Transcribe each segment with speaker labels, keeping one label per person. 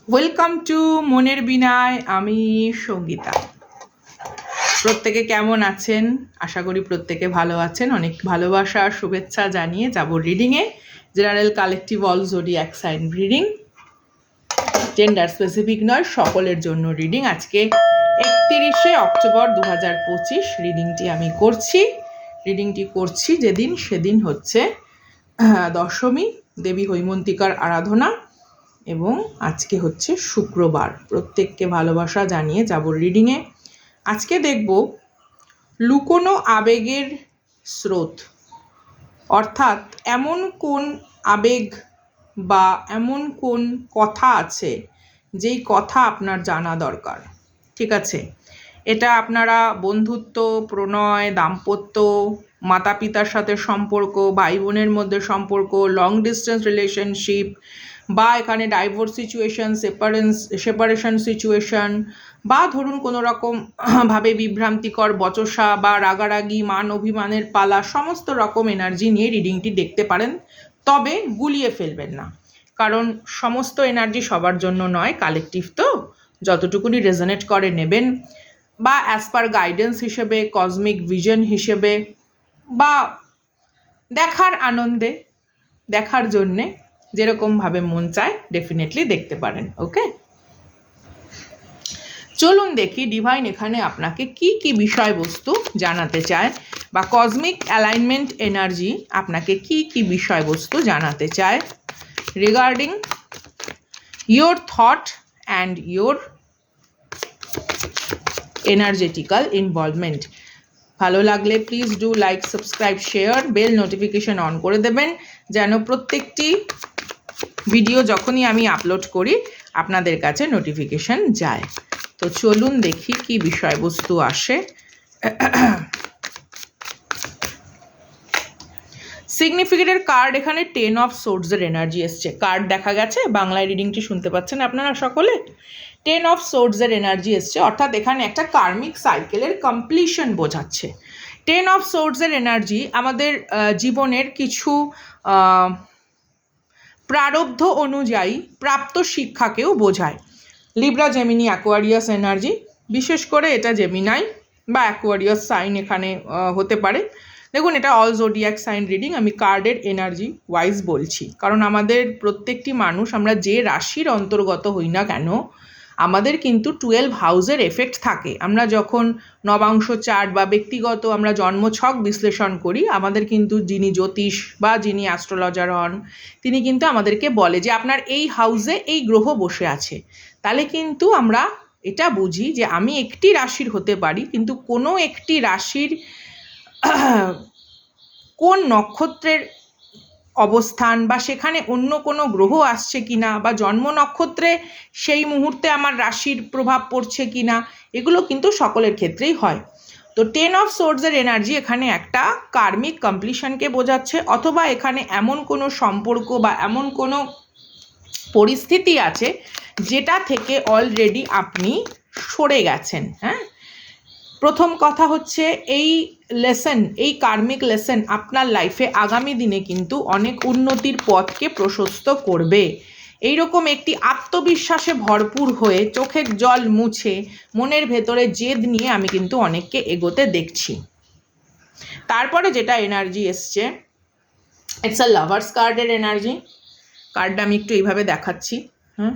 Speaker 1: Welcome to মনের বিনায়। আমি সঙ্গীতা। প্রত্যেকে কেমন আছেন? আশা করি প্রত্যেকে ভালো আছেন। অনেক ভালোবাসা আর শুভেচ্ছা জানিয়ে যাব রিডিংয়ে। General collective all zodiac sign reading, gender specific নয়, সকলের জন্য রিডিং। আজকে 31শে অক্টোবর 2025 রিডিংটি আমি করছি যেদিন সেদিন হচ্ছে দশমী, দেবী হৈমন্তিকার আরাধনা, এবং আজকে হচ্ছে শুক্রবার। প্রত্যেককে ভালোবাসা জানিয়ে যাব রিডিংয়ে। আজকে দেখব লুকোনো আবেগের স্রোত, অর্থাৎ এমন কোন আবেগ বা এমন কোন কথা আছে যেই কথা আপনার জানা দরকার। ঠিক আছে, এটা আপনারা বন্ধুত্ব, প্রণয়, দাম্পত্য, মাতা পিতার সাথে সম্পর্ক, ভাই বোনের মধ্যে সম্পর্ক, লং ডিস্টেন্স রিলেশনশিপ, বা এখানে ডাইভোর্স সিচুয়েশন, সেপারেশন সিচুয়েশন, বা ধরুন কোনো রকম ভাবে বিভ্রান্তিকর বচসা বা রাগারাগি, মান অভিমানের পালা, সমস্ত রকম এনার্জি নিয়ে রিডিংটি দেখতে পারেন। তবে গুলিয়ে ফেলবেন না, কারণ সমস্ত এনার্জি সবার জন্য নয়, কালেকটিভ তো, যতটুকুনি রেজনেট করে নেবেন, বা অ্যাজ পার গাইডেন্স হিসেবে, কসমিক ভিশন হিসেবে, বা দেখার আনন্দে, দেখার জন্যে যেরকমভাবে মন চায় ডেফিনেটলি দেখতে পারেন। ওকে, চলুন দেখি ডিভাইন এখানে আপনাকে কি কি বিষয়বস্তু জানাতে চায়, বা কসমিক অ্যালাইনমেন্ট এনার্জি আপনাকে কি কি বিষয়বস্তু জানাতে চায় regarding your thought and your energetical involvement. ভালো লাগলে please do like, subscribe, share, bell notification on করে দেবেন, যেন প্রত্যেকটি ভিডিও যখনই আমি আপলোড করি আপনাদের কাছে নোটিফিকেশন যায়। তো চলুন দেখি কি বিষয়বস্তু আসে। সিগনিফিকেন্টের কার্ড এখানে 10 অফ সোর্ডসের এনার্জি এসছে। কার্ড দেখা গেছে, বাংলায় রিডিংটি শুনতে পাচ্ছেন আপনারা সকলে। 10 অফ সোর্ডসের এনার্জি এসছে, অর্থাৎ এখানে একটা কার্মিক সাইকেলের কমপ্লিশন বোঝাচ্ছে। 10 অফ সোর্ডসের এনার্জি আমাদের জীবনের কিছু প্রারব্ধ অনুযায়ী প্রাপ্ত শিক্ষাকেও বোঝায়। লিব্রা, জেমিনি, অ্যাকোয়ারিয়াস এনার্জি, বিশেষ করে এটা জেমিনাই বা অ্যাকোয়ারিয়াস সাইন এখানে হতে পারে। দেখুন, এটা অল জোডিয়াক সাইন রিডিং, আমি কার্ডের এনার্জি ওয়াইজ বলছি, কারণ আমাদের প্রত্যেকটি মানুষ, আমরা যে রাশির অন্তর্গত হই না কেন, আমাদের কিন্তু 12 হাউসের এফেক্ট থাকে। আমরা যখন নবাংশ চার্ট বা ব্যক্তিগত আমরা জন্মছক বিশ্লেষণ করি, আমাদের কিন্তু যিনি জ্যোতিষ বা যিনি অ্যাস্ট্রোলজার হন, তিনি কিন্তু আমাদেরকে বলে যে আপনার এই হাউসে এই গ্রহ বসে আছে। তাহলে কিন্তু আমরা এটা বুঝি যে আমি একটি রাশির হতে পারি, কিন্তু কোনো একটি রাশির কোন নক্ষত্রের অবস্থান, বা সেখানে অন্য কোনো গ্রহ আসছে কিনা, বা জন্ম নক্ষত্রে সেই মুহূর্তে আমার রাশির প্রভাব পড়ছে কিনা, এগুলো কিন্তু সকলের ক্ষেত্রেই হয়। তো 10 অফ সোর্ডসের এনার্জি এখানে একটা কার্মিক কমপ্লিশনকে বোঝাচ্ছে, অথবা এখানে এমন কোনো সম্পর্ক বা এমন কোনো পরিস্থিতি আছে যেটা থেকে অলরেডি আপনি সরে গেছেন। হ্যাঁ, প্রথম কথা হচ্ছে এই লেসন, এই কার্মিক লেসন আপনার লাইফে আগামী দিনে কিন্তু অনেক উন্নতির পথকে প্রশস্ত করবে। এইরকম একটি আত্মবিশ্বাসে ভরপুর হয়ে, চোখের জল মুছে, মনের ভেতরে জেদ নিয়ে আমি কিন্তু অনেককে এগোতে দেখছি। তারপরে যেটা এনার্জি এসছে, ইটস আ লাভার্স কার্ডের এনার্জি। কার্ডটা আমি একটু এইভাবে দেখাচ্ছি। হ্যাঁ,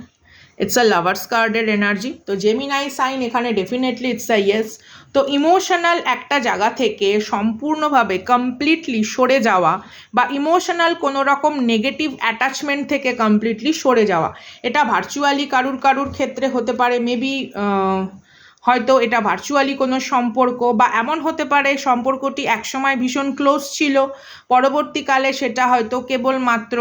Speaker 1: ইটস আ লাভার্স কার্ডের এনার্জি। তো জেমিনাই সাইন এখানে ডেফিনেটলি ইটস আ ইয়েস। তো ইমোশনাল একটা জায়গা থেকে সম্পূর্ণভাবে কমপ্লিটলি সরে যাওয়া, বা ইমোশনাল কোনো রকম নেগেটিভ অ্যাটাচমেন্ট থেকে কমপ্লিটলি সরে যাওয়া, এটা ভার্চুয়ালি কারুর ক্ষেত্রে হতে পারে। মেবি হয়তো এটা ভার্চুয়ালি কোনো সম্পর্ক, বা এমন হতে পারে সম্পর্কটি একসময় ভীষণ ক্লোজ ছিল, পরবর্তীকালে সেটা হয়তো কেবলমাত্র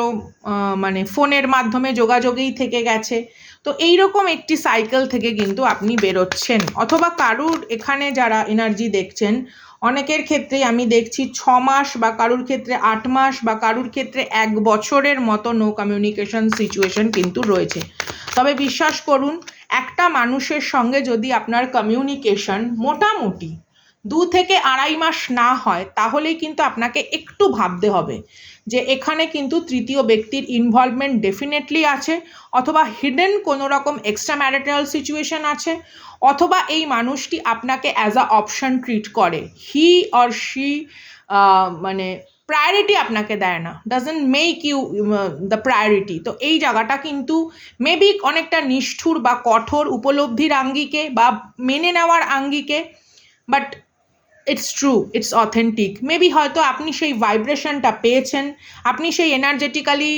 Speaker 1: মানে ফোনের মাধ্যমে যোগাযোগেই থেকে গেছে। তো এইরকম একটি সাইকেল থেকে কিন্তু আপনি বেরোচ্ছেন, অথবা কারুর এখানে যারা এনার্জি দেখছেন, অনেকের ক্ষেত্রেই আমি দেখছি 6 মাস, বা কারুর ক্ষেত্রে 8 মাস, বা কারুর ক্ষেত্রে 1 বছরের মতো নো কমিউনিকেশন সিচুয়েশন কিন্তু রয়েছে। তবে বিশ্বাস করুন, একটা মানুষের সঙ্গে যদি আপনার কমিউনিকেশন মোটামুটি 2 থেকে 2.5 মাস না হয় তাহলেই কিন্তু আপনাকে একটু ভাবতে হবে যে এখানে কিন্তু তৃতীয় ব্যক্তির ইনভলভমেন্ট ডেফিনেটলি আছে, অথবা হিডেন কোনো রকম এক্সট্রা ম্যারিটাল সিচুয়েশন আছে, অথবা এই মানুষটি আপনাকে অ্যাজ আ অপশন ট্রিট করে, হি অর শি মানে প্রায়োরিটি আপনাকে দেয় না, doesn't make you the priority. তো এই জায়গাটা কিন্তু মেবি অনেকটা নিষ্ঠুর বা কঠোর উপলব্ধির আঙ্গিকে বা মেনে নেওয়ার আঙ্গিকে, but it's true, it's authentic. Maybe হয়তো আপনি সেই ভাইব্রেশনটা পেয়েছেন, আপনি সেই এনার্জেটিক্যালি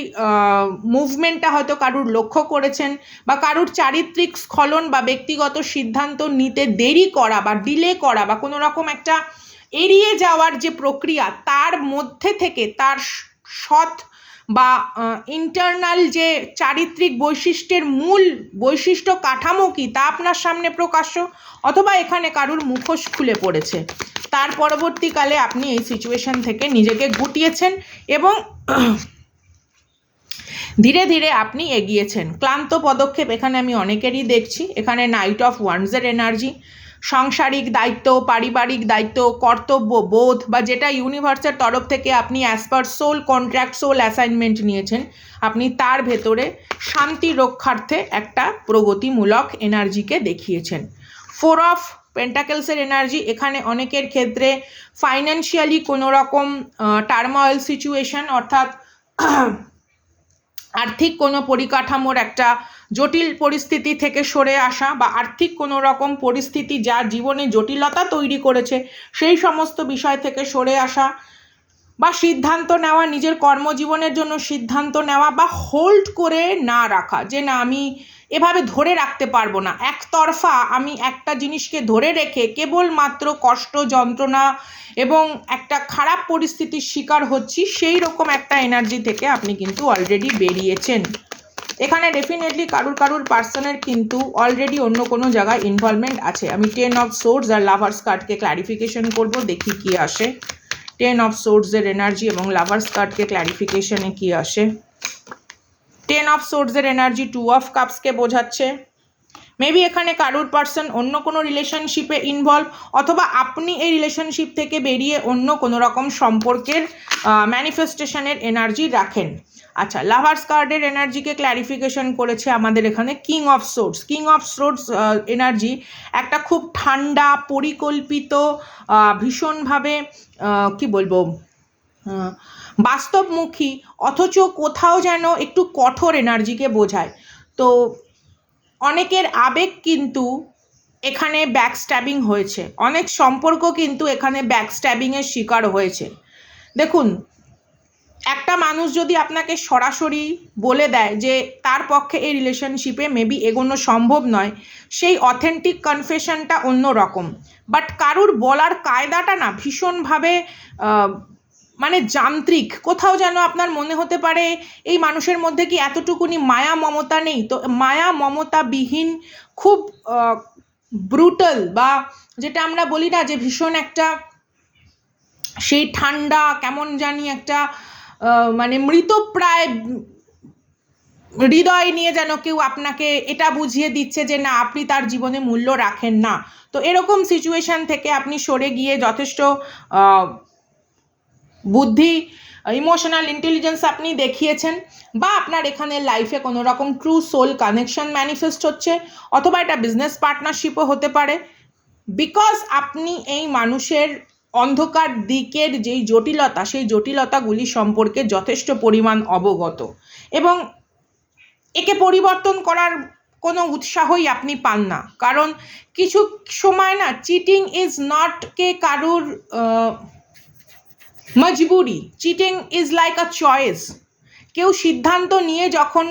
Speaker 1: মুভমেন্টটা হয়তো কারুর লক্ষ্য করেছেন, বা কারুর চারিত্রিক স্খলন বা ব্যক্তিগত সিদ্ধান্ত নিতে দেরি করা বা ডিলে করা বা কোনো রকম একটা এড়িয়ে যাওয়ার যে প্রক্রিয়া, তার মধ্যে থেকে তার সৎ বা ইন্টারনাল যে চারিত্রিক বৈশিষ্ট্যের মূল বৈশিষ্ট্য কাঠামো কি তা আপনার সামনে প্রকাশ্য, অথবা এখানে কারুর মুখোশ খুলে পড়েছে। তার পরবর্তীকালে আপনি এই সিচুয়েশন থেকে নিজেকে গুটিয়েছেন এবং ধীরে ধীরে আপনি এগিয়েছেন। ক্লান্ত পদক্ষেপ এখানে আমি অনেকেরই দেখছি। এখানে নাইট অফ ওয়ান্ডসের এনার্জি, সাংসারিক দায়িত্ব, পারিবারিক দায়িত্ব, কর্তব্য বোধ বা যেটা ইউনিভার্সের তরফ থেকে আপনি as per soul contract, soul assignment নিয়েছেন, আপনি তার ভেতরে শান্তি রক্ষার্থে একটা প্রগতিমূলক এনার্জিকে দেখিয়েছেন। 4 অফ পেন্টাকেলসের এনার্জি, এখানে অনেকের ক্ষেত্রে ফাইন্যান্সিয়ালি কোনো রকম টার্ময়েল সিচুয়েশন, অর্থাৎ আর্থিক কোনো পরিকাঠামোর একটা জটিল পরিস্থিতি থেকে সরে আসা, বা আর্থিক কোনো রকম পরিস্থিতি যা জীবনে জটিলতা তৈরি করেছে সেই সমস্ত বিষয় থেকে সরে আসা, বা সিদ্ধান্ত নেওয়া, নিজের কর্মজীবনের জন্য সিদ্ধান্ত নেওয়া, বা হোল্ড করে না রাখা, যে না আমি এভাবে ধরে রাখতে পারবো না, একতরফা আমি একটা জিনিসকে ধরে রেখে কেবলমাত্র কষ্ট, যন্ত্রণা এবং একটা খারাপ পরিস্থিতির শিকার হচ্ছি, সেই রকম একটা এনার্জি থেকে আপনি কিন্তু অলরেডি বেরিয়েছেন। এখানে ডেফিনেটলি কারুর পার্সনের কিন্তু অলরেডি অন্য কোনো জায়গায় ইনভলভমেন্ট আছে। আমি 10 অফ সোর্ডস আর লাভার্স কার্ডকে ক্ল্যারিফিকেশন করব, দেখি কি আসে। 10 অফ সোর্ডসের এনার্জি এবং লাভার্স কার্ডকে ক্ল্যারিফিকেশনে কি আসে। 10 অফ সোর্ডসের এনার্জি 2 অফ কাপসকে বোঝাচ্ছে। মেবি এখানে কারুর পার্সন অন্য কোনো রিলেশনশিপে ইনভলভ, অথবা আপনি এই রিলেশনশিপ থেকে বেরিয়ে অন্য কোনো রকম সম্পর্কের ম্যানিফেস্টেশনের এনার্জি রাখেন। আচ্ছা, লাভার্স কার্ডের এনার্জিকে ক্ল্যারিফিকেশন করেছে আমাদের এখানে king of swords. King of swords energy একটা খুব ঠান্ডা, পরিকল্পিত, ভীষণভাবে কি বলবো, বাস্তবমুখী, অথচ কোথাও যেন একটু কঠোর এনার্জিকে বোঝায়। তো অনেকের আবেগ কিন্তু এখানে ব্যাকস্ট্যাবিং হয়েছে, অনেক সম্পর্ক কিন্তু এখানে ব্যাকস্ট্যাবিংয়ের শিকার হয়েছে। দেখুন, একটা মানুষ যদি আপনাকে সরাসরি বলে দেয় যে তার পক্ষে এই রিলেশনশিপে মেবি এগোনো সম্ভব নয়, সেই অথেন্টিক কনফেশনটা অন্য রকম। বাট কারুর বলার কায়দাটা না ভীষণভাবে মানে যান্ত্রিক, কোথাও যেন আপনার মনে হতে পারে এই মানুষের মধ্যে কি এতটুকুনি মায়া মমতা নেই। তো মায়া মমতাবিহীন, খুব ব্রুটাল, বা যেটা আমরা বলি না যে ভীষণ একটা সেই ঠান্ডা, কেমন জানি একটা মানে মৃতপ্রায় হৃদয় নিয়ে যেন কেউ আপনাকে এটা বুঝিয়ে দিচ্ছে যে না, আপনি তার জীবনে মূল্য রাখেন না। তো এরকম সিচুয়েশন থেকে আপনি সরে গিয়ে যথেষ্ট বুদ্ধি, ইমোশনাল ইন্টেলিজেন্স আপনি দেখিয়েছেন, বা আপনার এখানে লাইফে কোনো রকম ট্রু সোল কানেকশন ম্যানিফেস্ট হচ্ছে, অথবা এটা বিজনেস পার্টনারশিপও হতে পারে। বিকজ আপনি এই মানুষের অন্ধকার দিকের যেই জটিলতা, সেই জটিলতাগুলি সম্পর্কে যথেষ্ট পরিমাণ অবগত, এবং একে পরিবর্তন করার কোনো উৎসাহই আপনি পান না। কারণ কিছু সময় না, চিটিং ইজ নট কে কারুর মজবুরি, cheating is like a choice. কেউ সিদ্ধান্ত নিয়ে যখন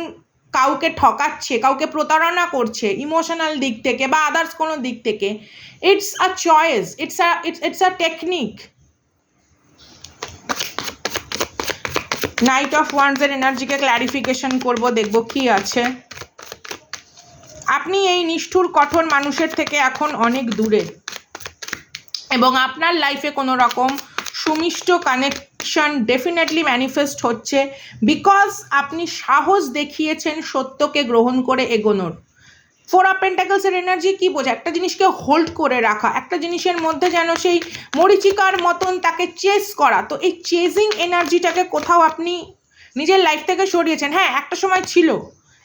Speaker 1: কাউকে ঠকাচ্ছে, কাউকে প্রতারণা করছে ইমোশনাল দিক থেকে বা আদার্স কোনো দিক থেকে, it's a choice, it's a technique. Knight of ওয়ান্ডসের এনার্জিকে ক্ল্যারিফিকেশন করব, দেখব কি আছে। আপনি এই নিষ্ঠুর কঠোর মানুষের থেকে এখন অনেক দূরে, এবং আপনার লাইফে কোনো রকম সুমিষ্ট কানেকশন ডেফিনেটলি ম্যানিফেস্ট হচ্ছে, বিকজ আপনি সাহস দেখিয়েছেন সত্যকে গ্রহণ করে এগোনোর। ফোর অফ পেন্টাকলসের এনার্জি কি বোঝায়? একটা জিনিসকে হোল্ড করে রাখা, একটা জিনিসের মধ্যে যেন সেই মরিচিকার মতন তাকে চেস করা। তো এই চেজিং এনার্জিটাকে কোথাও আপনি নিজের লাইফ থেকে সরিয়েছেন। হ্যাঁ, একটা সময় ছিল,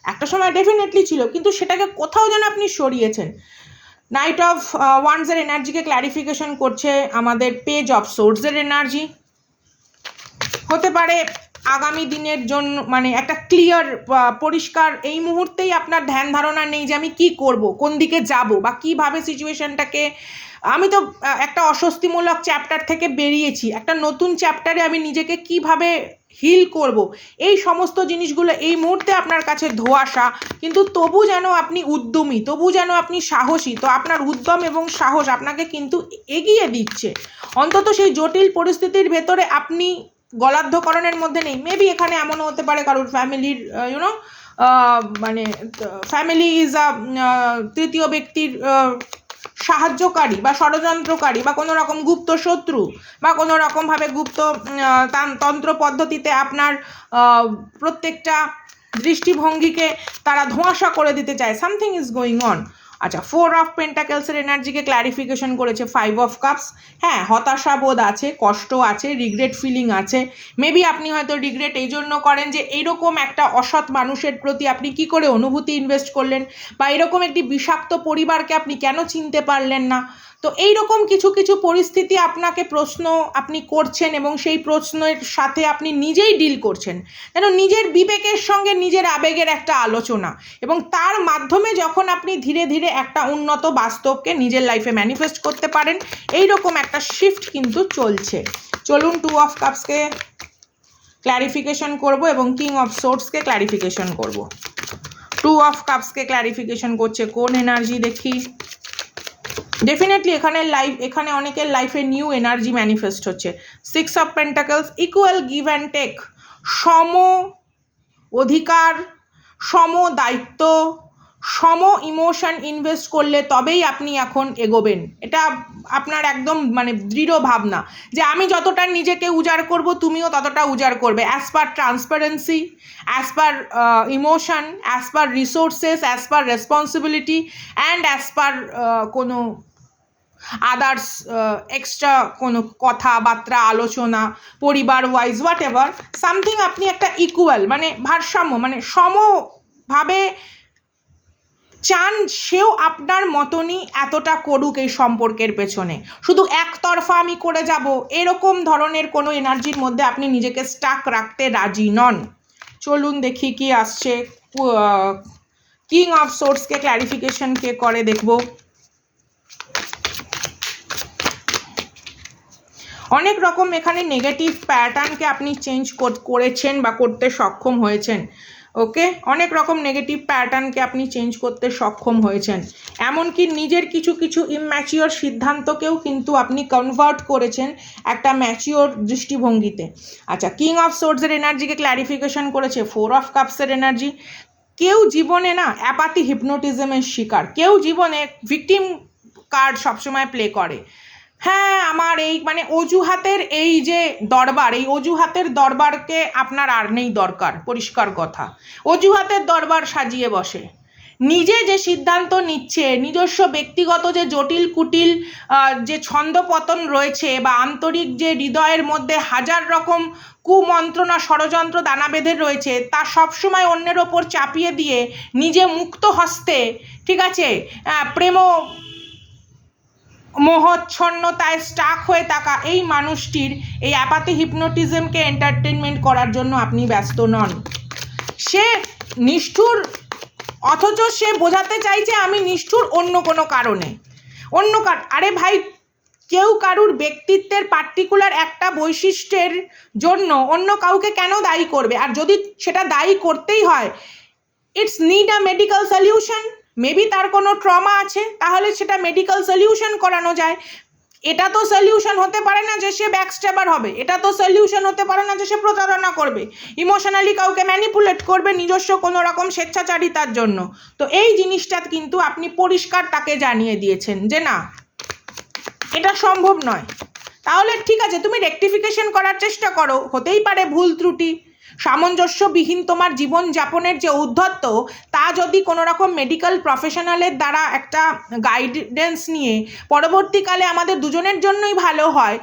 Speaker 1: একটা সময় ডেফিনেটলি ছিল, কিন্তু সেটাকে কোথাও যেন আপনি সরিয়েছেন। নাইট অফ ওয়ান্ডসের এনার্জিকে ক্ল্যারিফিকেশন করছে আমাদের পেজ অফ সোর্সের এনার্জি। হতে পারে আগামী দিনের জন্য মানে একটা ক্লিয়ার পরিষ্কার এই মুহূর্তেই আপনার ধ্যান ধারণা নেই যে আমি কি করব, কোন দিকে যাব, বা কিভাবে সিচুয়েশনটাকে, আমি তো একটা অস্বস্তিমূলক চ্যাপ্টার থেকে বেরিয়েছি, একটা নতুন চ্যাপ্টারে আমি নিজেকে কিভাবে হিল করব, এই সমস্ত জিনিসগুলো এই মুহূর্তে আপনার কাছে ধোঁয়াশা, কিন্তু তবু যেন আপনি উদ্যমী, তবু যেন আপনি সাহসী। তো আপনার উদ্যম এবং সাহস আপনাকে কিন্তু এগিয়ে দিচ্ছে। অন্তত সেই জটিল পরিস্থিতির ভেতরে আপনি গলার্ধকরণের মধ্যে নেই। মেবি এখানে এমনও হতে পারে কারোর ফ্যামিলির ইউনো মানে ফ্যামিলি ইজ আ তৃতীয় ব্যক্তির সাহায্যকারী বা ষড়যন্ত্রকারী বা কোনো রকম গুপ্ত শত্রু বা কোনো রকমভাবে গুপ্ত তন্ত্র পদ্ধতিতে আপনার প্রত্যেকটা দৃষ্টিভঙ্গিকে তারা ধোঁয়াশা করে দিতে চায়। Something is going on. আচ্ছা, ফোর অফ পেন্টাকেলসের এনার্জিকে ক্ল্যারিফিকেশন করেছে ফাইভ অফ কাপস। হ্যাঁ, হতাশা বোধ আছে, কষ্ট আছে, রিগ্রেট ফিলিং আছে। মেবি আপনি হয়তো রিগ্রেট এই জন্য করেন যে এইরকম একটা অসৎ মানুষের প্রতি আপনি কি করে অনুভূতি ইনভেস্ট করলেন, বা এরকম একটি বিষাক্ত পরিবারকে আপনি কেন চিনতে পারলেন না। তো এইরকম কিছু কিছু পরিস্থিতি আপনাকে প্রশ্ন আপনি করছেন, এবং সেই প্রশ্নের সাথে আপনি নিজেই ডিল করছেন, যেন নিজের বিবেকের সঙ্গে নিজের আবেগের একটা আলোচনা, এবং তার মাধ্যমে যখন আপনি ধীরে ধীরে একটা উন্নত বাস্তবকে নিজের লাইফে ম্যানিফেস্ট করতে পারেন, এইরকম একটা শিফট কিন্তু চলছে। চলুন টু অফ কাপসকে ক্ল্যারিফিকেশন করব এবং কিং অফ সোর্সকে ক্ল্যারিফিকেশন করব। টু অফ কাপসকে ক্ল্যারিফিকেশন করছে কোন এনার্জি দেখি। ডেফিনেটলি এখানে অনেকের লাইফে নিউ এনার্জি ম্যানিফেস্ট হচ্ছে। Six of pentacles, equal give and take, সম অধিকার, সম দায়িত্ব, সম ইমোশন ইনভেস্ট করলে তবেই আপনি এখন এগোবেন। এটা আপনার একদম মানে দৃঢ় ভাবনা যে আমি যতটা নিজেকে উজাড় করব তুমিও ততটা উজাড় করবে, as per transparency, as per emotion, as per resources, as per responsibility, and as per কোনো আদার্স এক্সট্রা কোনো কথাবার্তা আলোচনা পরিবার ওয়াইজ হোয়াট এভার সামথিং, আপনি একটা ইকুয়াল মানে ভারসাম্য মানে সমভাবে চান সেও আপনার মতনই এতটা করুক এই সম্পর্কের পেছনে। শুধু একতরফা আমি করে যাব এরকম ধরনের কোনো এনার্জির মধ্যে আপনি নিজেকে স্টাক রাখতে রাজি নন। চলুন দেখি কি আসছে। কিং অফ সোর্সকে ক্ল্যারিফিকেশন কে করে দেখব। অনেক রকম এখানে নেগেটিভ প্যাটার্নকে আপনি চেঞ্জ করেছেন বা করতে সক্ষম হয়েছেন। ওকে, অনেক রকম নেগেটিভ প্যাটার্নকে আপনি চেঞ্জ করতে সক্ষম হয়েছেন, এমনকি নিজের কিছু কিছু ইম্যাচিওর সিদ্ধান্তকেও কিন্তু আপনি কনভার্ট করেছেন একটা ম্যাচিওর দৃষ্টিভঙ্গিতে। আচ্ছা, কিং অফ সোর্সের এনার্জিকে ক্ল্যারিফিকেশন করেছে ফোর অফ কাপসের এনার্জি। কেউ জীবনে না অ্যাপাথি হিপনোটিজমের শিকার, কেউ জীবনে ভিকটিম কার্ড সবসময় প্লে করে। হ্যাঁ, আমার এই মানে অজুহাতের এই যে দরবার, এই অজুহাতের দরবারকে আপনার আর নেই দরকার, পরিষ্কার কথা। অজুহাতের দরবার সাজিয়ে বসে, নিজে যে সিদ্ধান্ত নিচ্ছে, নিজস্ব ব্যক্তিগত যে জটিল কুটিল যে ছন্দপতন রয়েছে, বা আন্তরিক যে হৃদয়ের মধ্যে হাজার রকম কুমন্ত্রণা ষড়যন্ত্র দানা বেঁধে রয়েছে, তা সবসময় অন্যের ওপর চাপিয়ে দিয়ে নিজে মুক্ত হস্তে, ঠিক আছে, প্রেম মোহচ্ছন্নতায় স্টাক হয়ে থাকা এই মানুষটির এই অ্যাপাথি হিপনোটিজমকে এন্টারটেনমেন্ট করার জন্য আপনি ব্যস্ত নন। সে নিষ্ঠুর, অথচ সে বোঝাতে চাইছে আমি নিষ্ঠুর অন্য কোনো কারণে, আরে ভাই, কেউ কারুর ব্যক্তিত্বের পার্টিকুলার একটা বৈশিষ্ট্যের জন্য অন্য কাউকে কেন দায়ী করবে? আর যদি সেটা দায়ী করতেই হয়, it's need a medical solution. Maybe তার কোনো ট্রমা আছে, তাহলে সেটা মেডিকেল সলিউশন করানো যায়। এটা তো সলিউশন হতে পারে না যে সে ব্যাকস্ট্যাবার হবে, এটা তো সলিউশন হতে পারে না যে সে প্রতারণা করবে, ইমোশনালি কাউকে ম্যানিপুলেট করবে নিজস্ব কোনো রকম স্বেচ্ছাচারিতার জন্য। তো এই জিনিসটা কিন্তু আপনি পরিষ্কার তাকে জানিয়ে দিয়েছেন যে না, এটা সম্ভব নয়। তাহলে ঠিক আছে, তুমি রেকটিফিকেশন করার চেষ্টা করো, হতেই পারে ভুল ত্রুটি, সামঞ্জস্যবিহীন তোমার জীবনযাপনের যে ঔদ্ধত্য, তা যদি কোনো রকম মেডিকেল প্রফেশনালের দ্বারা একটা গাইডেন্স নিয়ে পরবর্তীকালে আমাদের দুজনের জন্যই ভালো হয়,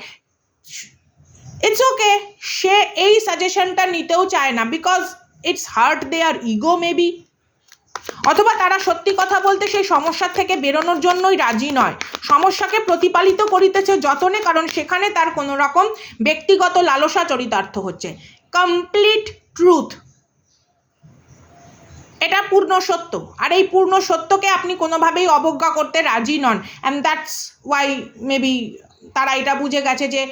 Speaker 1: ইটস ওকে। সে এই সাজেশনটা নিতেও চায় না, because it's hurt their ego maybe, অথবা তারা সত্যি কথা বলতে সেই সমস্যার থেকে বেরোনোর জন্যই রাজি নয়, সমস্যাকে প্রতিপালিত করিতেছে যতনে, কারণ সেখানে তার কোনো রকম ব্যক্তিগত লালসা চরিতার্থ হচ্ছে। কমপ্লিট ট্রুথ, এটা পূর্ণ সত্য, আর এই পূর্ণ সত্যকে আপনি কোনোভাবেই অবজ্ঞা করতে রাজি নন, অ্যান্ড দ্যাটস ওয়াই মেবি তারা এটা বুঝে গেছে যে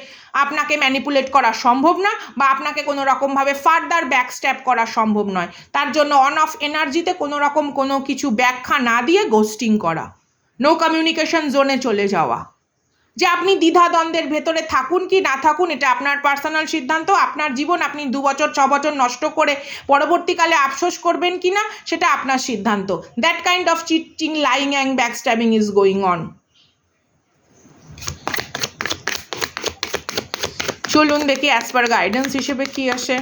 Speaker 1: আপনাকে ম্যানিপুলেট করা সম্ভব না, বা আপনাকে কোনো রকমভাবে ফার্দার ব্যাকস্ট্যাপ করা সম্ভব নয়। তার জন্য অন অফ এনার্জিতে কোনো রকম কোনো কিছু ব্যাখ্যা না দিয়ে গোস্টিং করা, নো কমিউনিকেশন জোনে চলে যাওয়া। যে আপনি দ্বিধাদ্বন্দ্বের ভেতরে থাকুন কি না থাকুন, এটা আপনার পার্সোনাল সিদ্ধান্ত, আপনার জীবন, আপনি 2 বছর 6 বছর নষ্ট করে পরবর্তীকালে আফসোস করবেন কি না সেটা আপনার সিদ্ধান্ত। That kind of cheating, lying and backstabbing is going on. চলুন দেখি অ্যাজ পার গাইডেন্স হিসেবে কি আসে।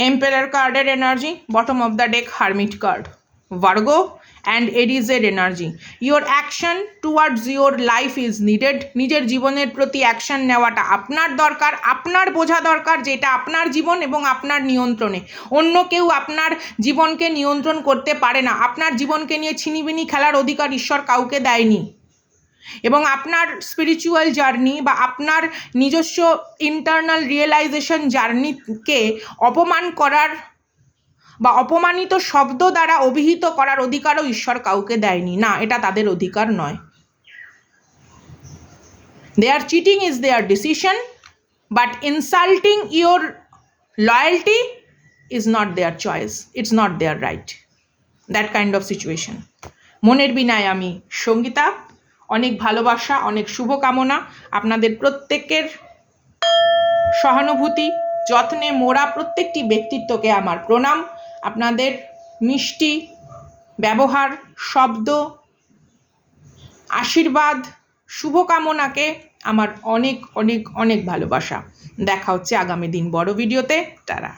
Speaker 1: Emperor কার্ডের energy, bottom of the deck hermit card, Virgo and এরিজের energy. Your action towards your life is needed. নিজের জীবনের প্রতি অ্যাকশন নেওয়াটা আপনার দরকার, আপনার বোঝা দরকার যেটা আপনার জীবন এবং আপনার নিয়ন্ত্রণে। অন্য কেউ আপনার জীবনকে নিয়ন্ত্রণ করতে পারে না। আপনার জীবনকে নিয়ে ছিনিবিনি খেলার অধিকার ঈশ্বর কাউকে দেয়নি, এবং আপনার স্পিরিচুয়াল জার্নি বা আপনার নিজস্ব ইন্টারনাল রিয়েলাইজেশন জার্নিকে অপমান করার বা অপমানিত শব্দ দ্বারা অভিহিত করার অধিকারও ঈশ্বর কাউকে দেয়নি। না, এটা তাদের অধিকার নয়। Their cheating is their decision, but insulting your loyalty is not their choice, it's not their right. That kind of situation. মনের বিনায় আমি সঙ্গীতা, অনেক ভালোবাসা, অনেক শুভকামনা। আপনাদের প্রত্যেকের সহানুভূতি, যত্নে মোড়া প্রত্যেকটি ব্যক্তিত্বকে আমার প্রণাম। আপনাদের মিষ্টি ব্যবহার, শব্দ, আশীর্বাদ, শুভকামনাকে আমার অনেক অনেক অনেক ভালোবাসা। দেখা হচ্ছে আগামী দিন বড় ভিডিওতে। তারা